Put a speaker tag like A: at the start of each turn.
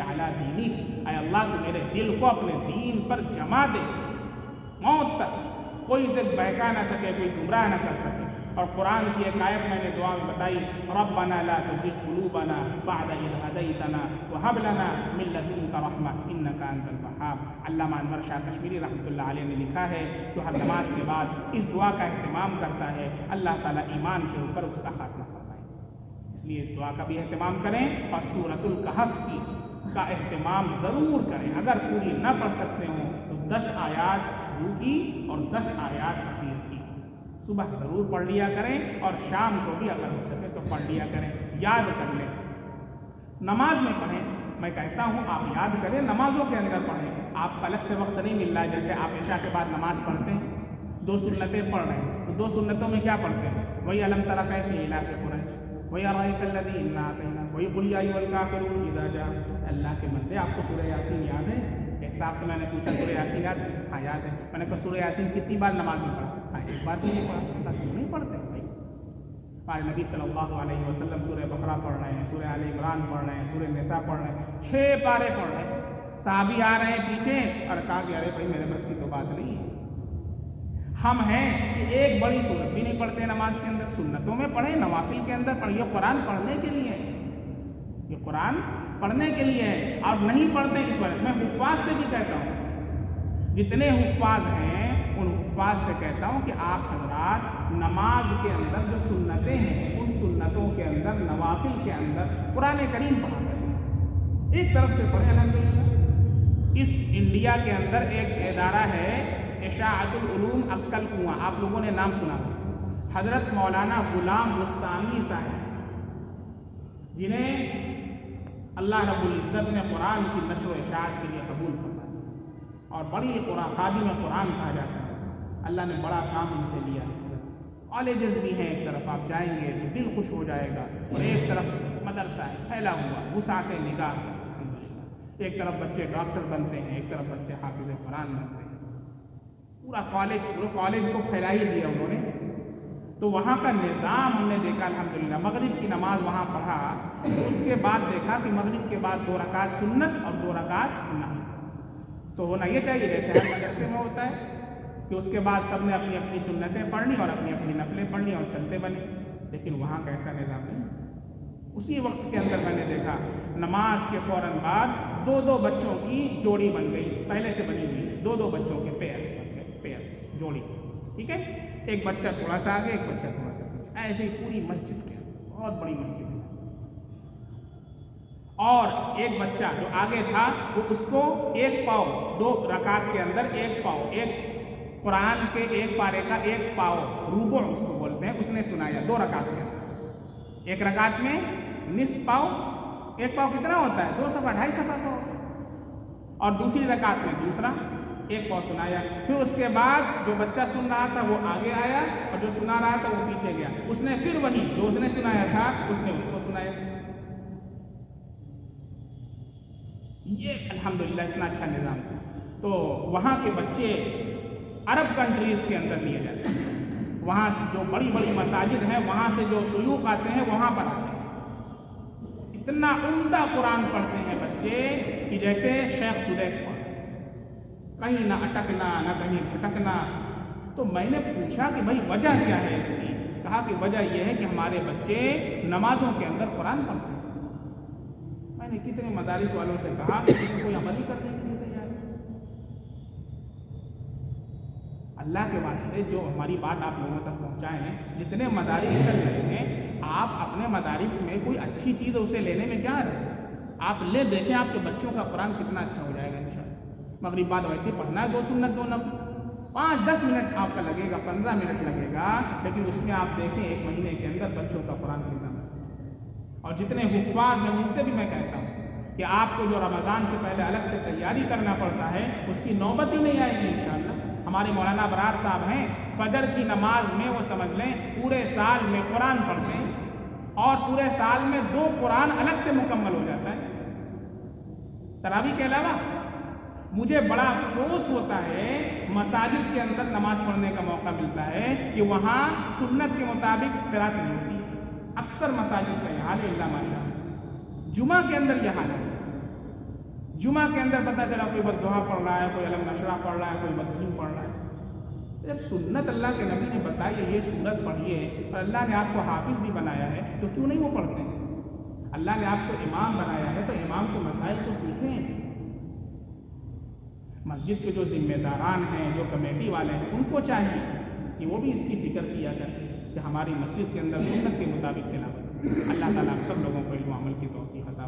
A: علی دینی، اے اللہ تو میرے دل کو اپنے دین پر جما دے، موت تک کوئی اسے بہکا نہ سکے، کوئی گمراہ نہ کر سکے۔ اور قرآن کی ایک آیت میں نے دعا میں بتائی، ربنا لا تزغ قلوبنا بعد اذ ہدیتنا وہب لنا من لدنک رحمہ انک انت الوہاب۔ علامہ انور شاہ کشمیری رحمۃ اللہ علیہ نے لکھا ہے، جو ہر نماز کے بعد اس دعا کا اہتمام کرتا ہے اللہ تعالیٰ ایمان کے اوپر اس کا خاتمہ فرمائے۔ اس لیے اس دعا کا بھی اہتمام کریں، اور سورۃ الکہف کا اہتمام ضرور کریں۔ اگر پوری نہ پڑھ سکتے ہوں تو 10 آیات شروع کی اور 10 آیات اخیر کی، صبح ضرور پڑھ لیا کریں، اور شام کو بھی اگر ہو سکے تو پڑھ لیا کریں، یاد کر لیں۔ نماز میں پڑھیں، میں کہتا ہوں آپ یاد کریں، نمازوں کے اندر پڑھیں۔ آپ کو الگ سے وقت نہیں مل رہا ہے، جیسے آپ عشاء کے بعد نماز پڑھتے ہیں، 2 سنتیں پڑھ رہے ہیں، تو 2 سنتوں میں کیا پڑھتے ہیں؟ وہی الم تر کیف لإلاف قریش، وہی ارأیت الذی انا اعطیناک، وہی قل یا ایھا الکافرون اذا جاء۔ اللہ کے بندے، آپ کو سورہ یاسین یاد ہے؟ ایک صاحب سے میں نے پوچھا سورہ یاسین یاد ہے؟ ہاں یاد ہے۔ میں نے کہا سورہ یاسین کتنی بار نماز میں پڑھا؟ ہاں ایک بار بھی نہیں پڑھا۔ کیوں نہیں پڑھتے بھائی؟ ہمارے نبی صلی اللہ علیہ وسلم سورہ بقرہ پڑھ رہے ہیں، سورہ آل عمران پڑھ رہے ہیں، سورہ نساء پڑھ رہے ہیں، 6 پارے پڑھ رہے ہیں۔ صحابی آ رہے ہیں پیچھے اور کہا کہ ارے بھائی میرے بس کی تو بات نہیں ہے۔ ہم ہیں کہ ایک بڑی سورت بھی نہیں پڑھتے نماز کے اندر، سنتوں میں پڑھیں، نوافل کے اندر پڑھیں۔ یہ قرآن پڑھنے کے لیے ہے، یہ قرآن پڑھنے کے لیے ہے، اور نہیں پڑھتے اس وقت۔ میں حفاظ سے بھی کہتا ہوں، جتنے حفاظ ہیں ان حفاظ سے کہتا ہوں کہ آپ حضرات نماز کے اندر جو سنتیں ہیں، ان سنتوں کے اندر، نوافل کے اندر قرآن کریم پڑھا کریں، ایک طرف سے پڑھیں۔ الحمدللہ اس انڈیا کے اندر ایک ادارہ ہے اشاعت العلوم عقل کنواں، آپ لوگوں نے نام سنا ہوگا، حضرت مولانا غلام بستانی صاحب، جنہیں اللہ رب العزت نے قرآن کی نشر و اشاعت کے لیے قبول فرمایا، اور بڑی خادم قرآن کہا جاتا ہے۔ اللہ نے بڑا کام ان سے لیا ہے۔ کالجز بھی ہیں، ایک طرف آپ جائیں گے تو دل خوش ہو جائے گا، اور ایک طرف مدرسہ ہے پھیلا ہوا، وسعت نگاہ ہے الحمدللہ۔ ایک طرف بچے ڈاکٹر بنتے ہیں، ایک طرف بچے حافظ قرآن بنتے ہیں، پورا کالج کو پھیلا ہی دیا انہوں نے۔ تو وہاں کا نظام ہم نے دیکھا الحمدللہ۔ مغرب کی نماز وہاں پڑھا، تو اس کے بعد دیکھا کہ مغرب کے بعد 2 رکعت سنت اور 2 رکعت نفل۔ تو ہونا یہ چاہیے جیسے ہر مدرسے میں ہوتا ہے کہ اس کے بعد سب نے اپنی اپنی سنتیں پڑھ لی اور اپنی اپنی نفلیں پڑھ لی اور چلتے بنے، لیکن وہاں کا ایسا نظام نہیں۔ اسی وقت کے اندر میں نے دیکھا نماز کے فوراً بعد 2 بچوں کی جوڑی بن گئی، پہلے سے بنی ہوئی 2 بچوں کے پیئرس بن گئے، پیئرس جوڑی، ٹھیک ہے، ایک بچہ تھوڑا سا آگے، ایک بچہ تھوڑا سا پیچھے، ایسے ہی پوری مسجد کے بہت بڑی مسجد ہے۔ اور ایک بچہ جو آگے تھا وہ اس کو 1 پاؤ 2 رکعت کے اندر 1 پاؤ، ایک قرآن کے 1 پارے کا 1 پاؤ، ربع اس کو بولتے ہیں، اس نے سنایا 2 رکعت کے اندر۔ ایک رکعت میں نصف پاؤ، 1 پاؤ کتنا ہوتا ہے؟ 2 صفحہ 2.5 صفحہ کا ہوتا ہے، اور دوسری رکعت میں دوسرا 1 پاؤ سنایا۔ پھر اس کے بعد جو بچہ سن رہا تھا وہ آگے آیا، اور جو سنا رہا تھا وہ پیچھے گیا، اس نے پھر وہی جو اس نے سنایا تھا اس نے اس کو سنایا۔ یہ الحمدللہ اتنا اچھا نظام تھا۔ تو وہاں کے بچے عرب کنٹریز کے اندر لیے جاتے ہیں، وہاں جو بڑی بڑی مساجد ہیں وہاں سے جو شیوخ آتے ہیں وہاں پر آتے ہیں، اتنا عمدہ قرآن پڑھتے ہیں بچے کہ جیسے شیخ سدیس پڑھتے ہیں، کہیں نہ اٹکنا نہ کہیں بھٹکنا۔ تو میں نے پوچھا کہ بھائی وجہ کیا ہے اس کی؟ کہا کہ وجہ یہ ہے کہ ہمارے بچے نمازوں کے اندر قرآن پڑھتے ہیں۔ میں نے کتنے مدارس والوں سے کہا کہ کوئی عملی کرنے کے لیے تیار ہے؟ اللہ کے واسطے جو ہماری بات آپ لوگوں تک پہنچائیں، جتنے مدارس چل رہے ہیں، آپ اپنے مدارس میں کوئی اچھی چیز اسے لینے میں کیا ہے؟ آپ لے دیکھیں آپ کے بچوں کا قرآن کتنا اچھا ہو جائے گا انشاءاللہ۔ مغرب بعد ویسے پڑھنا ہے 2 سنت 2 نفل، 5-10 منٹ آپ کا لگے گا، 15 منٹ لگے گا، لیکن اس میں آپ دیکھیں 1 مہینے کے اندر بچوں کا قرآن کتنا مزید۔ اور جتنے حفاظ ہیں ان سے بھی میں کہتا ہوں کہ آپ کو جو رمضان سے پہلے الگ سے تیاری کرنا پڑتا ہے اس کی نوبت ہی نہیں آئے گی انشاءاللہ۔ ہمارے مولانا ابرار صاحب ہیں، فجر کی نماز میں وہ سمجھ لیں پورے سال میں قرآن پڑھتے ہیں، اور پورے سال میں 2 قرآن الگ سے مکمل ہو جاتا ہے تراویح کے علاوہ۔ مجھے بڑا افسوس ہوتا ہے مساجد کے اندر نماز پڑھنے کا موقع ملتا ہے کہ وہاں سنت کے مطابق قرات نہیں ہوتی ہے، اکثر مساجد کا یہ حال ہے، الا ماشاء اللہ۔ جمعہ کے اندر یہ حال ہے، جمعہ کے اندر پتہ چلا کوئی بس دعا پڑھ رہا ہے، کوئی علم نشرہ پڑھ رہا ہے، کوئی بدعین پڑھ رہا ہے۔ جب سنت اللہ کے نبی نے بتائی ہے یہ سورت پڑھیے اور اللہ نے آپ کو حافظ بھی بنایا ہے تو کیوں نہیں وہ پڑھتے ہیں؟ اللہ نے آپ کو امام بنایا ہے تو امام کے مسائل کو سیکھیں۔ مسجد کے جو ذمہ داران ہیں، جو کمیٹی والے ہیں، ان کو چاہیے کہ وہ بھی اس کی فکر کیا کریں کہ ہماری مسجد کے اندر سنت کے مطابق تلاوت۔ اللہ تعالیٰ سب لوگوں کو علم و عمل کی توفیق عطا